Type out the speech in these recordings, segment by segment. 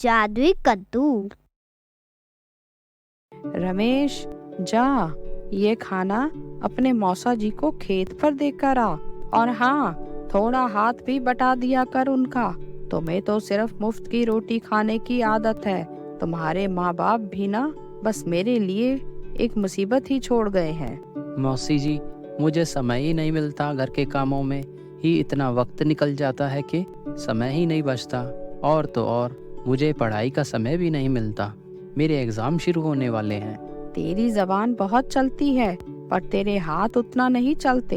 जादुई कद्दू। रमेश, जा ये खाना अपने मौसा जी को खेत पर देकर आ, और हाँ, थोड़ा हाथ भी बटा दिया कर उनका। तुम्हें तो सिर्फ मुफ्त की रोटी खाने की आदत है। तुम्हारे माँ बाप भी ना बस मेरे लिए एक मुसीबत ही छोड़ गए हैं। मौसी जी, मुझे समय ही नहीं मिलता, घर के कामों में ही इतना वक्त निकल जाता है कि समय ही नहीं बचता। और तो और मुझे पढ़ाई का समय भी नहीं मिलता। मेरे एग्जाम शुरू होने वाले हैं। तेरी जबान बहुत चलती है, पर तेरे हाथ उतना नहीं चलते।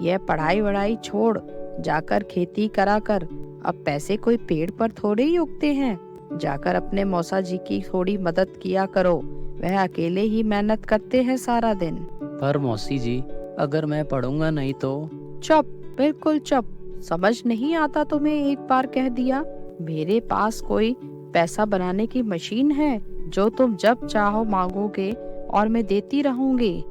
यह पढ़ाई वढ़ाई छोड़, जाकर खेती करा कर। अब पैसे कोई पेड़ पर थोड़े ही उगते हैं। जाकर अपने मौसा जी की थोड़ी मदद किया करो, वह अकेले ही मेहनत करते हैं सारा दिन। पर मौसी जी, अगर मैं पढ़ूंगा नहीं तो? चुप, बिल्कुल चुप। समझ नहीं आता तुम्हें? एक बार कह दिया। मेरे पास कोई पैसा बनाने की मशीन है जो तुम जब चाहो मांगोगे और मैं देती रहूंगी।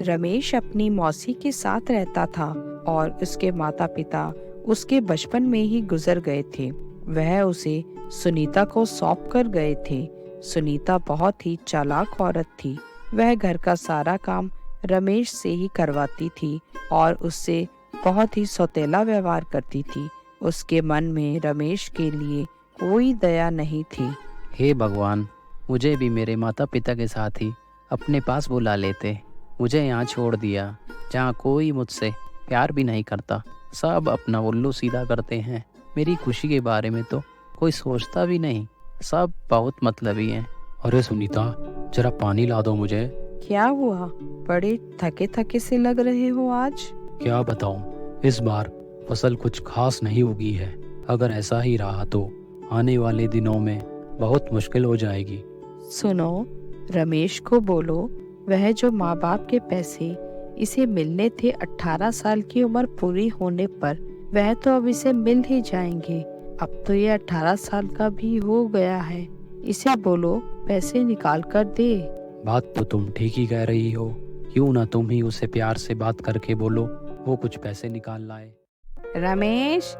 रमेश अपनी मौसी के साथ रहता था और उसके माता पिता उसके बचपन में ही गुजर गए थे। वह उसे सुनीता को सौंप कर गए थे। सुनीता बहुत ही चालाक औरत थी। वह घर का सारा काम रमेश से ही करवाती थी और उससे बहुत ही सौतेला व्यवहार करती थी। उसके मन में रमेश के लिए कोई दया नहीं थी। हे भगवान, मुझे भी मेरे माता पिता के साथ ही अपने पास बुला लेते। मुझे यहाँ छोड़ दिया जहाँ कोई मुझसे प्यार भी नहीं करता। सब अपना उल्लू सीधा करते हैं। मेरी खुशी के बारे में तो कोई सोचता भी नहीं। सब बहुत मतलबी हैं। अरे सुनीता, जरा पानी ला दो मुझे। क्या हुआ? बड़े थके थके से लग रहे हो आज। क्या बताऊं, इस बार फसल कुछ खास नहीं उगी है। अगर ऐसा ही रहा तो आने वाले दिनों में बहुत मुश्किल हो जाएगी। सुनो, रमेश को बोलो, वह जो माँ बाप के पैसे इसे मिलने थे 18 साल की उम्र पूरी होने पर, वह तो अब इसे मिल ही जाएंगे। अब तो ये 18 साल का भी हो गया है। इसे बोलो पैसे निकाल कर दे। बात तो तुम ठीक ही कह रही हो। क्यों ना तुम ही उसे प्यार से बात करके बोलो वो कुछ पैसे निकाल लाए। रमेश,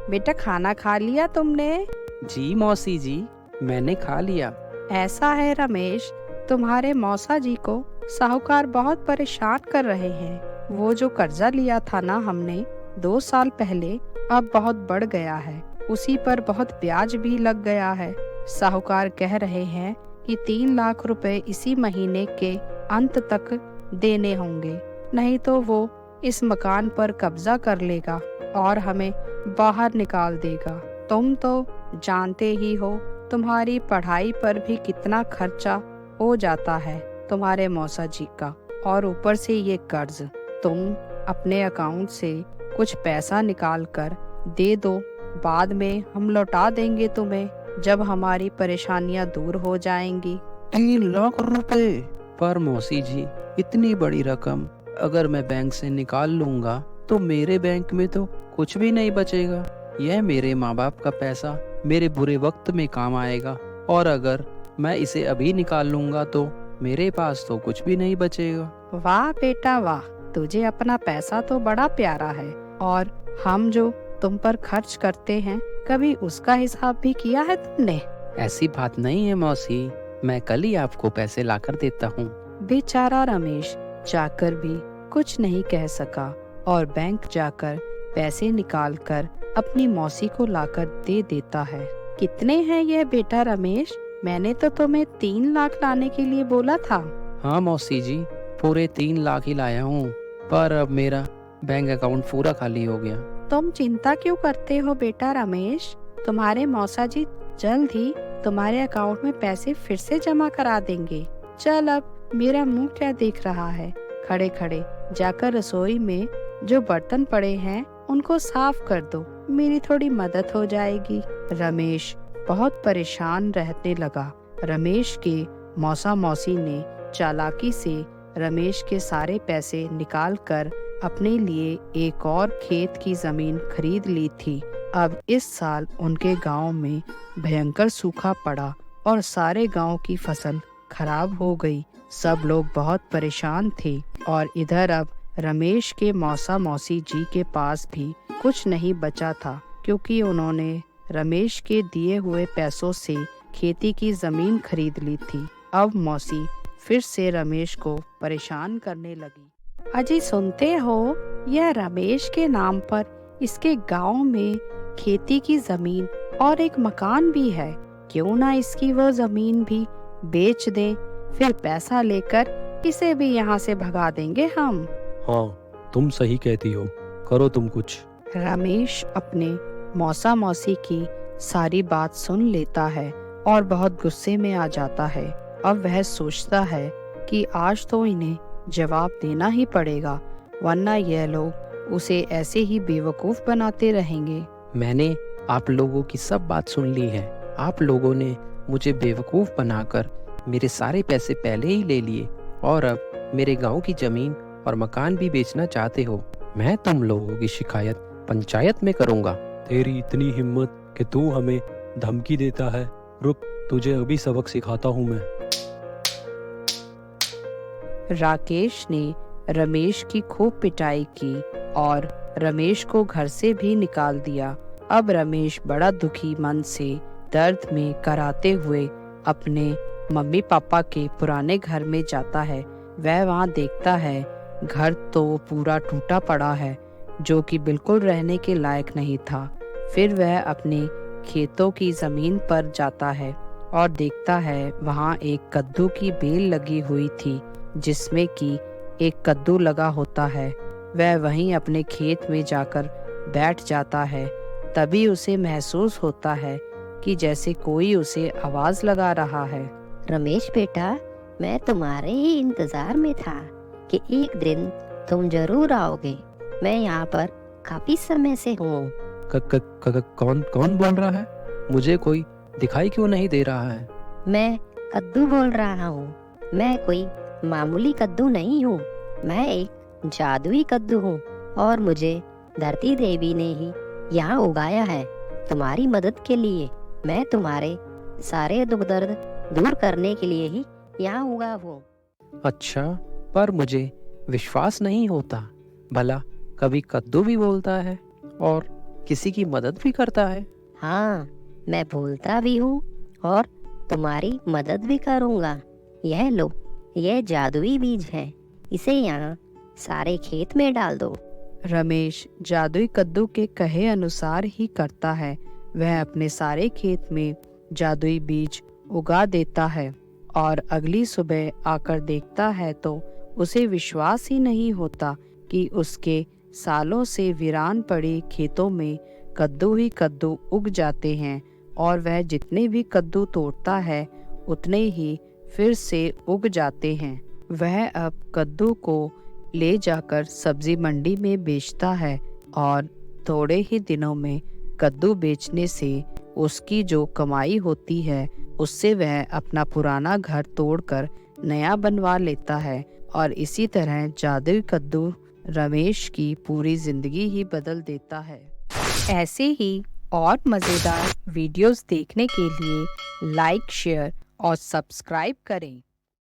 बेटा खाना खा लिया तुमने? जी मौसी जी, मैंने खा लिया। ऐसा है रमेश, तुम्हारे मौसा जी को साहूकार बहुत परेशान कर रहे हैं। वो जो कर्जा लिया था ना हमने 2 साल पहले, अब बहुत बढ़ गया है। उसी पर बहुत ब्याज भी लग गया है। साहूकार कह रहे हैं कि 3 लाख रुपए इसी महीने के अंत तक देने होंगे, नहीं तो वो इस मकान पर कब्जा कर लेगा और हमें बाहर निकाल देगा। तुम तो जानते ही हो तुम्हारी पढ़ाई पर भी कितना खर्चा हो जाता है तुम्हारे मौसा जी का, और ऊपर से ये कर्ज। तुम अपने अकाउंट से कुछ पैसा निकाल कर दे दो, बाद में हम लौटा देंगे तुम्हें जब हमारी परेशानियां दूर हो जाएंगी। 3 लाख रुपए? पर मौसी जी, इतनी बड़ी रकम अगर मैं बैंक से निकाल लूंगा तो मेरे बैंक में तो कुछ भी नहीं बचेगा। यह मेरे माँ बाप का पैसा मेरे बुरे वक्त में काम आएगा, और अगर मैं इसे अभी निकाल लूंगा तो मेरे पास तो कुछ भी नहीं बचेगा। वाह बेटा वाह, तुझे अपना पैसा तो बड़ा प्यारा है, और हम जो तुम पर खर्च करते हैं कभी उसका हिसाब भी किया है तुमने? ऐसी बात नहीं है मौसी, मैं कल ही आपको पैसे लाकर देता हूँ। बेचारा रमेश जाकर भी कुछ नहीं कह सका और बैंक जाकर पैसे निकालकर अपनी मौसी को लाकर दे देता है। कितने हैं ये बेटा रमेश? मैंने तो तुम्हें 3 लाख लाने के लिए बोला था। हाँ मौसी जी, पूरे 3 लाख ही लाया हूँ, पर अब मेरा बैंक अकाउंट पूरा खाली हो गया। तुम चिंता क्यों करते हो बेटा रमेश? तुम्हारे मौसा जी जल्द ही तुम्हारे अकाउंट में पैसे फिर से जमा करा देंगे। चल, अब मेरा मुंह क्या देख रहा है? खड़े खड़े जाकर रसोई में जो बर्तन पड़े हैं उनको साफ कर दो, मेरी थोड़ी मदद हो जाएगी। रमेश बहुत परेशान रहने लगा। रमेश के मौसा मौसी ने चालाकी से रमेश के सारे पैसे निकालकर अपने लिए एक और खेत की जमीन खरीद ली थी। अब इस साल उनके गांव में भयंकर सूखा पड़ा और सारे गांव की फसल खराब हो गई। सब लोग बहुत परेशान थे और इधर अब रमेश के मौसा मौसी जी के पास भी कुछ नहीं बचा था, क्योंकि उन्होंने रमेश के दिए हुए पैसों से खेती की जमीन खरीद ली थी। अब मौसी फिर से रमेश को परेशान करने लगी। अजी सुनते हो, यह रमेश के नाम पर इसके गांव में खेती की जमीन और एक मकान भी है। क्यों ना इसकी वो जमीन भी बेच दें, फिर पैसा लेकर इसे भी यहाँ से भगा देंगे हम। हाँ, तुम सही कहती हो, करो तुम कुछ। रमेश अपने मौसा मौसी की सारी बात सुन लेता है और बहुत गुस्से में आ जाता है। अब वह सोचता है कि आज तो इन्हें जवाब देना ही पड़ेगा, वरना यह लोग उसे ऐसे ही बेवकूफ बनाते रहेंगे। मैंने आप लोगों की सब बात सुन ली है। आप लोगों ने मुझे बेवकूफ बनाकर मेरे सारे पैसे पहले ही ले लिए और अब मेरे गांव की जमीन और मकान भी बेचना चाहते हो। मैं तुम लोगों की शिकायत पंचायत में करूंगा। तेरी इतनी हिम्मत कि तू हमें धमकी देता है। रुक, तुझे अभी सबक सिखाता हूँ मैं। राकेश ने रमेश की खूब पिटाई की और रमेश को घर से भी निकाल दिया। अब रमेश बड़ा दुखी मन से दर्द में कराते हुए अपने मम्मी पापा के पुराने घर में जाता है। वह वहाँ देखता है घर तो पूरा टूटा पड़ा है, जो कि बिल्कुल रहने के लायक नहीं था। फिर वह अपने खेतों की जमीन पर जाता है और देखता है वहाँ एक कद्दू की बेल लगी हुई थी, जिसमें कि एक कद्दू लगा होता है। वह वहीं अपने खेत में जाकर बैठ जाता है। तभी उसे महसूस होता है कि जैसे कोई उसे आवाज लगा रहा है। रमेश बेटा, मैं तुम्हारे ही इंतजार में था कि एक दिन तुम जरूर आओगे। मैं यहाँ पर काफी समय से हूँ। कौन कौन बोल रहा है? मुझे कोई दिखाई क्यों नहीं दे रहा है? मैं कद्दू बोल रहा हूँ। मैं कोई मामूली कद्दू नहीं हूँ, मैं एक जादुई कद्दू हूँ और मुझे धरती देवी ने ही यहाँ उगाया है तुम्हारी मदद के लिए। मैं तुम्हारे सारे दुख दर्द दूर करने के लिए ही यहाँ उगा हूँ। अच्छा, पर मुझे विश्वास नहीं होता। भला कभी कद्दू भी बोलता है और किसी की मदद भी करता है? हाँ, मैं बोलता भी हूँ और तुम्हारी मदद भी करूँगा। यह लो, यह जादुई बीज है, इसे यहाँ सारे खेत में डाल दो। रमेश जादुई कद्दू के कहे अनुसार ही करता है। वह अपने सारे खेत में जादुई बीज उगा देता है और अगली सुबह आकर देखता है तो उसे विश्वास ही नहीं होता कि उसके सालों से वीरान पड़े खेतों में कद्दू ही कद्दू उग जाते हैं और वह जितने भी कद्दू तोड़ता है उतने ही फिर से उग जाते हैं। वह अब कद्दू को ले जाकर सब्जी मंडी में बेचता है और थोड़े ही दिनों में कद्दू बेचने से उसकी जो कमाई होती है उससे वह अपना पुराना घर तोड़कर नया बनवा लेता है और इसी तरह जादुई कद्दू रमेश की पूरी जिंदगी ही बदल देता है। ऐसे ही और मज़ेदार वीडियोस देखने के लिए लाइक, शेयर और सब्सक्राइब करें।